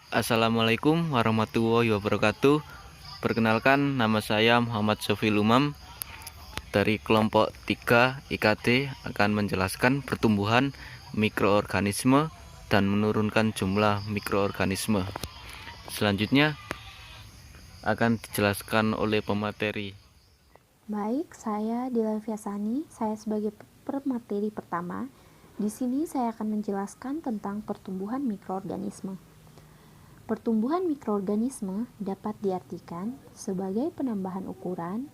Assalamualaikum warahmatullahi wabarakatuh. Perkenalkan, nama saya Muhammad Sofil Umam dari kelompok 3 IKT akan menjelaskan pertumbuhan mikroorganisme dan menurunkan jumlah mikroorganisme. Selanjutnya akan dijelaskan oleh pemateri. Baik, saya Dila Fiasani. Saya sebagai pemateri pertama. Di sini saya akan menjelaskan tentang pertumbuhan mikroorganisme. Pertumbuhan mikroorganisme dapat diartikan sebagai penambahan ukuran,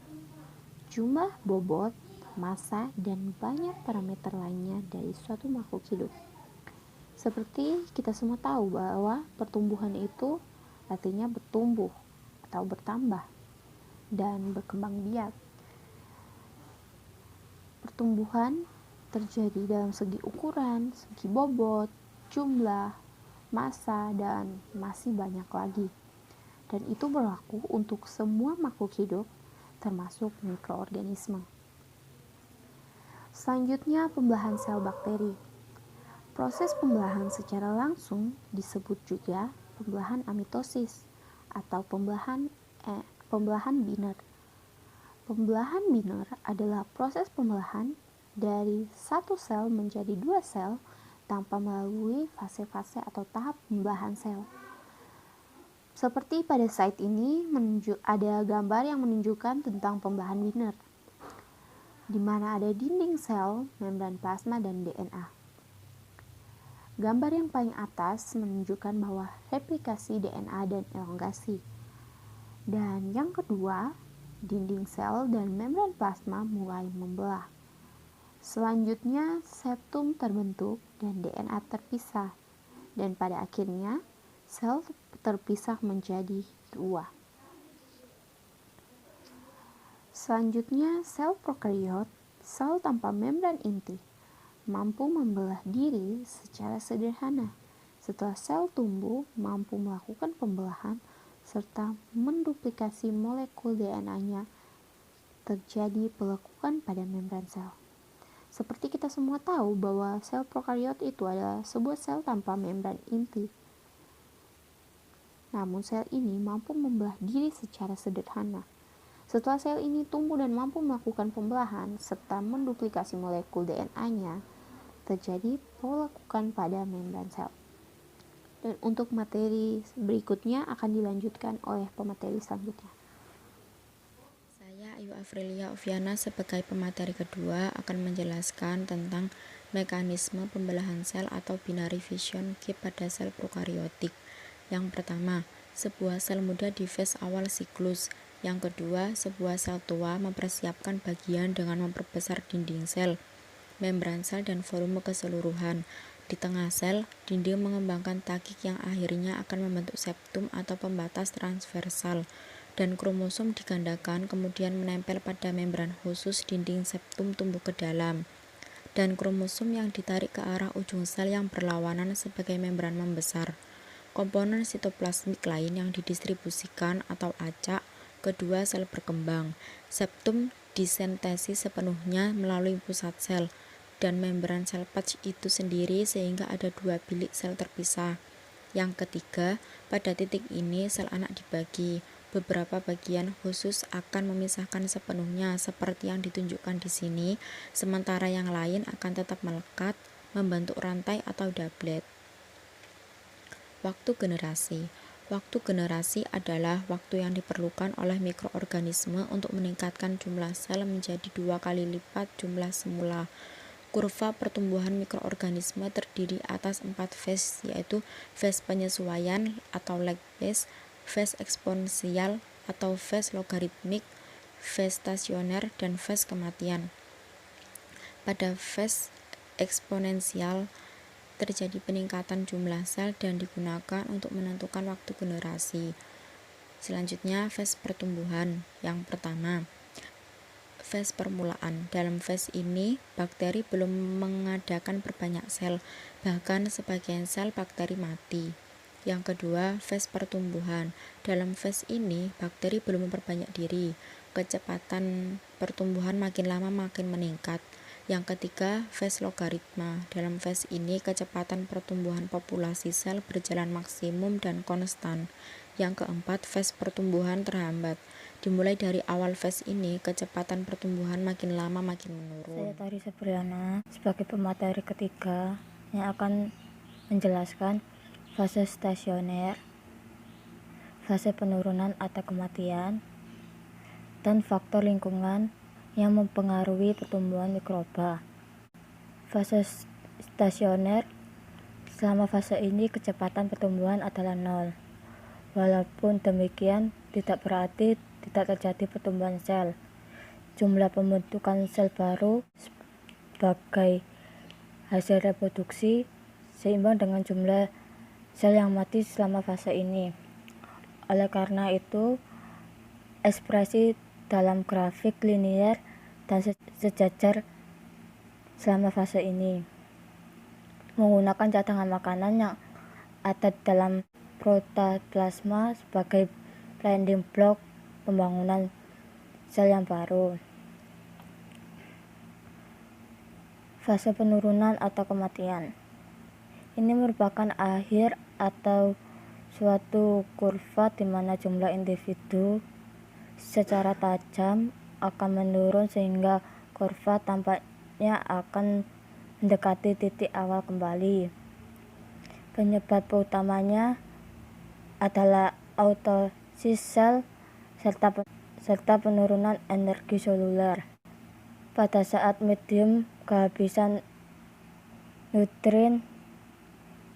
jumlah bobot, massa, dan banyak parameter lainnya dari suatu makhluk hidup. Seperti kita semua tahu bahwa pertumbuhan itu artinya bertumbuh atau bertambah dan berkembang biak. Pertumbuhan terjadi dalam segi ukuran, segi bobot, jumlah, massa, dan masih banyak lagi. Dan itu berlaku untuk semua makhluk hidup, termasuk mikroorganisme. Selanjutnya, pembelahan sel bakteri. Proses pembelahan secara langsung disebut juga pembelahan amitosis atau pembelahan biner. Pembelahan biner adalah proses pembelahan dari satu sel menjadi dua sel tanpa melalui fase-fase atau tahap pembelahan sel. Seperti pada slide ini ada gambar yang menunjukkan tentang pembelahan biner, di mana ada dinding sel, membran plasma, dan DNA. Gambar yang paling atas menunjukkan bahwa replikasi DNA dan elongasi. Dan yang kedua, dinding sel dan membran plasma mulai membelah. Selanjutnya, septum terbentuk dan DNA terpisah. Dan pada akhirnya, sel terpisah menjadi dua. Selanjutnya, sel prokariot, sel tanpa membran inti, mampu membelah diri secara sederhana. Setelah sel tumbuh, mampu melakukan pembelahan serta menduplikasi molekul DNA-nya, terjadi pelekukan pada membran sel. Seperti kita semua tahu bahwa sel prokariot itu adalah sebuah sel tanpa membran inti. Namun sel ini mampu membelah diri secara sederhana. Setelah sel ini tumbuh dan mampu melakukan pembelahan serta menduplikasi molekul DNA-nya, terjadi pelekukan pada membran sel. Dan untuk materi berikutnya akan dilanjutkan oleh pemateri selanjutnya. Saya Ayu Afrilia Oviana sebagai pemateri kedua akan menjelaskan tentang mekanisme pembelahan sel atau binary fission pada sel prokariotik. Yang pertama, sebuah sel muda di fase awal siklus. Yang kedua, sebuah sel tua mempersiapkan bagian dengan memperbesar dinding sel, membran sel, dan volume keseluruhan. Di tengah sel, dinding mengembangkan tagik yang akhirnya akan membentuk septum atau pembatas transversal, dan kromosom digandakan kemudian menempel pada membran khusus dinding septum tumbuh ke dalam, dan kromosom yang ditarik ke arah ujung sel yang berlawanan sebagai membran membesar. Komponen sitoplasmik lain yang didistribusikan atau acak kedua sel berkembang. Septum disintesis sepenuhnya melalui pusat sel dan membran sel patch itu sendiri sehingga ada dua bilik sel terpisah. Yang ketiga, pada titik ini sel anak dibagi. Beberapa bagian khusus akan memisahkan sepenuhnya seperti yang ditunjukkan di sini, sementara yang lain akan tetap melekat, membentuk rantai atau doublet. Waktu generasi. Waktu generasi adalah waktu yang diperlukan oleh mikroorganisme untuk meningkatkan jumlah sel menjadi 2 kali lipat jumlah semula. Kurva pertumbuhan mikroorganisme terdiri atas 4 fase, yaitu fase penyesuaian atau lag phase, fase eksponensial atau fase logaritmik, fase stasioner, dan fase kematian. Pada fase eksponensial terjadi peningkatan jumlah sel dan digunakan untuk menentukan waktu generasi. Selanjutnya, fase pertumbuhan. Yang pertama, fase permulaan. Dalam fase ini, bakteri belum mengadakan perbanyak sel, bahkan sebagian sel bakteri mati. Yang kedua, fase pertumbuhan. Dalam fase ini, bakteri belum memperbanyak diri. Kecepatan pertumbuhan makin lama makin meningkat. Yang ketiga, fase logaritma. Dalam fase ini, kecepatan pertumbuhan populasi sel berjalan maksimum dan konstan. Yang keempat, fase pertumbuhan terhambat. Dimulai dari awal fase ini, kecepatan pertumbuhan makin lama makin menurun. Saya Tari Sebriana sebagai pemateri ketiga yang akan menjelaskan fase stasioner, fase penurunan atau kematian, dan faktor lingkungan yang mempengaruhi pertumbuhan mikroba. Fase stasioner, selama fase ini kecepatan pertumbuhan adalah 0. Walaupun demikian, tidak berarti tidak terjadi pertumbuhan sel. Jumlah pembentukan sel baru sebagai hasil reproduksi seimbang dengan jumlah sel yang mati selama fase ini. Oleh karena itu, ekspresi dalam grafik linier dan sejajar selama fase ini menggunakan cadangan makanan yang ada dalam protoplasma sebagai building block pembangunan sel yang baru. Fase penurunan atau kematian ini merupakan akhir atau suatu kurva di mana jumlah individu secara tajam akan menurun sehingga kurva tampaknya akan mendekati titik awal kembali. Penyebab utamanya adalah autosis sel serta penurunan energi seluler. Pada saat medium kehabisan nutrien,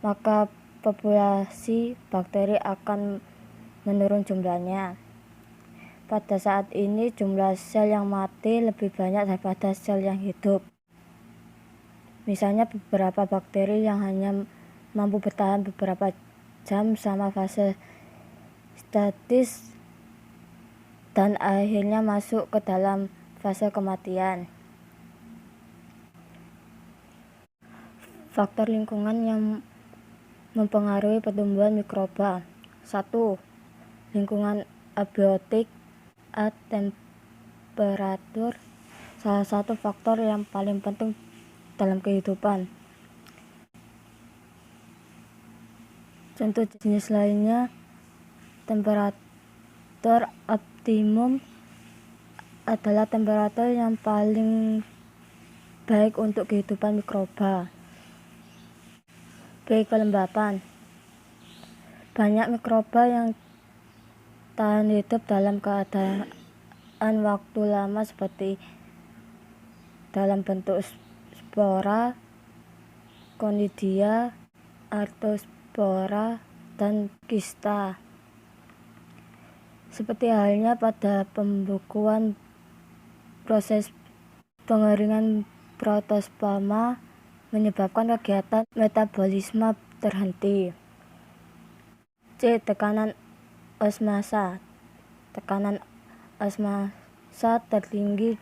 maka populasi bakteri akan menurun jumlahnya. Pada saat ini jumlah sel yang mati lebih banyak daripada sel yang hidup. Misalnya beberapa bakteri yang hanya mampu bertahan beberapa jam sama fase statis dan akhirnya masuk ke dalam fase kematian. Faktor lingkungan yang mempengaruhi pertumbuhan mikroba. 1. Lingkungan abiotik. Temperatur salah satu faktor yang paling penting dalam kehidupan. Contoh jenis lainnya, temperatur optimum adalah temperatur yang paling baik untuk kehidupan mikroba. B. Kelembapan. Banyak mikroba yang tahan hidup dalam keadaan waktu lama seperti dalam bentuk spora, conidia, artospora, dan kista. Seperti halnya pada pembukuan, proses pengeringan protosperma menyebabkan kegiatan metabolisme terhenti. C. Tekanan osmasa. Tekanan osmasa tertinggi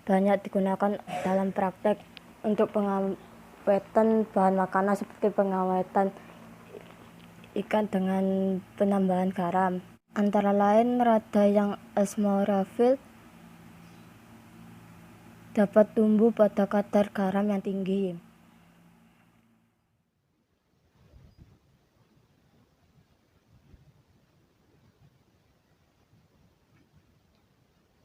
banyak digunakan dalam praktek untuk pengawetan bahan makanan seperti pengawetan ikan dengan penambahan garam. Antara lain, rada yang osmorofil dapat tumbuh pada kadar garam yang tinggi.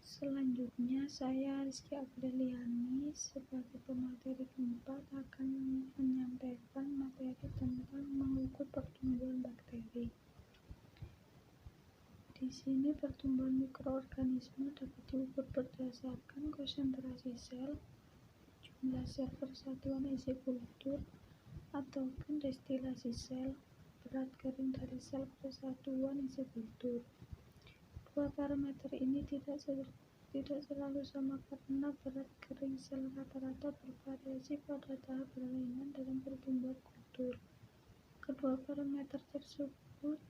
Selanjutnya, saya Rizky Apriliani sebagai pemateri keempat akan menyampaikan materi tentang mengukur pertumbuhan bakteri. Di sini pertumbuhan mikroorganisme dapat diukur berdasarkan konsentrasi sel, jumlah sel per satuan isi kultur, ataupun destilasi sel, berat kering dari sel per satuan isi kultur. Dua parameter ini tidak selalu sama karena berat kering sel rata-rata bervariasi pada tahap berlainan dalam pertumbuhan kultur. Kedua parameter tersebut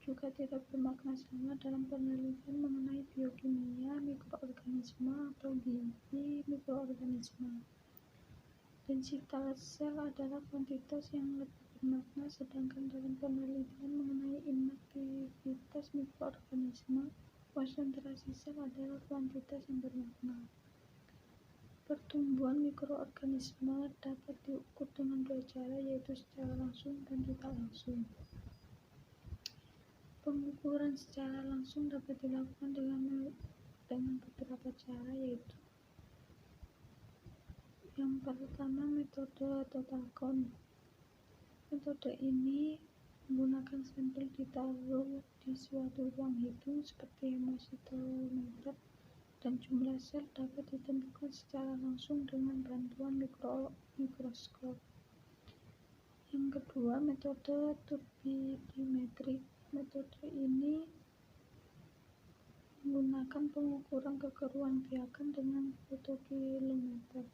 juga tidak bermakna sama dalam penelitian mengenai biokimia mikroorganisme atau gizi mikroorganisme. Densitas sel adalah kuantitas yang lebih bermakna, sedangkan dalam penelitian mengenai inaktivitas mikroorganisme, konsentrasi sel adalah kuantitas yang bermakna. Pertumbuhan mikroorganisme dapat diukur dengan dua cara, yaitu secara langsung dan tidak langsung. Pengukuran secara langsung dapat dilakukan dengan beberapa cara, yaitu yang pertama, metode total count. Metode ini menggunakan sampel ditaruh di suatu ruang hitung seperti hemositometer, dan jumlah sel dapat ditentukan secara langsung dengan bantuan mikroskop. Yang kedua, metode turbidimetrik. Metode ini menggunakan pengukuran kekeruan biakan dengan fotokilometer.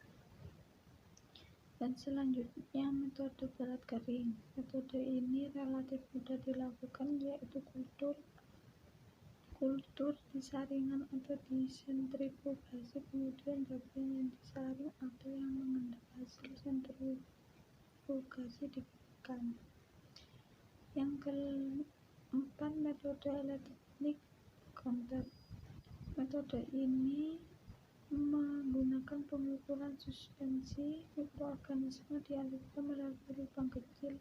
Dan selanjutnya, metode berat kering. Metode ini relatif mudah dilakukan, yaitu kultur disaringan atau disentrifugasi, kemudian bagian yang disaring atau yang mengendap hasil sentrifugasi dibekukan. Yang keempat, metode elektronik kontak. Metode ini menggunakan pengukuran suspensi mikroorganisme dialirkan melalui lubang kecil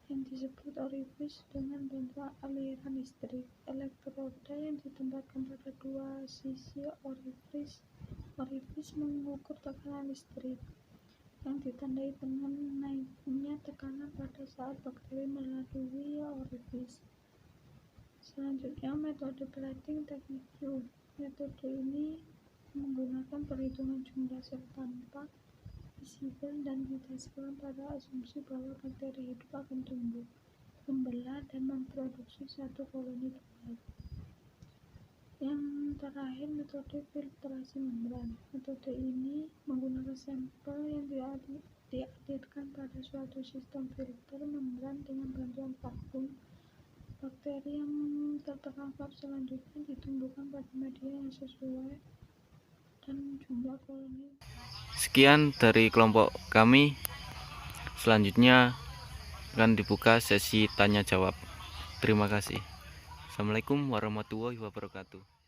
yang disebut orifis dengan bantuan aliran listrik. Elektroda yang ditempatkan pada dua sisi orifis mengukur tekanan listrik, yang ditandai dengan naiknya tekanan pada saat bakteri melalui orifis. Selanjutnya, metode plating teknik Q. Metode ini menggunakan perhitungan jumlah sel tanpa visible dan didasarkan pada asumsi bahwa bakteri hidup akan tumbuh, membelah, dan memproduksi satu koloni telur. Yang terakhir, metode filtrasi membran. Metode ini menggunakan sampel yang dialirkan pada suatu sistem filter membran dengan bantuan vakum. Bakteri yang terperangkap selanjutnya ditumbuhkan pada media yang sesuai dan jumlah koloni. Sekian dari kelompok kami. Selanjutnya akan dibuka sesi tanya jawab. Terima kasih. Assalamualaikum warahmatullahi wabarakatuh.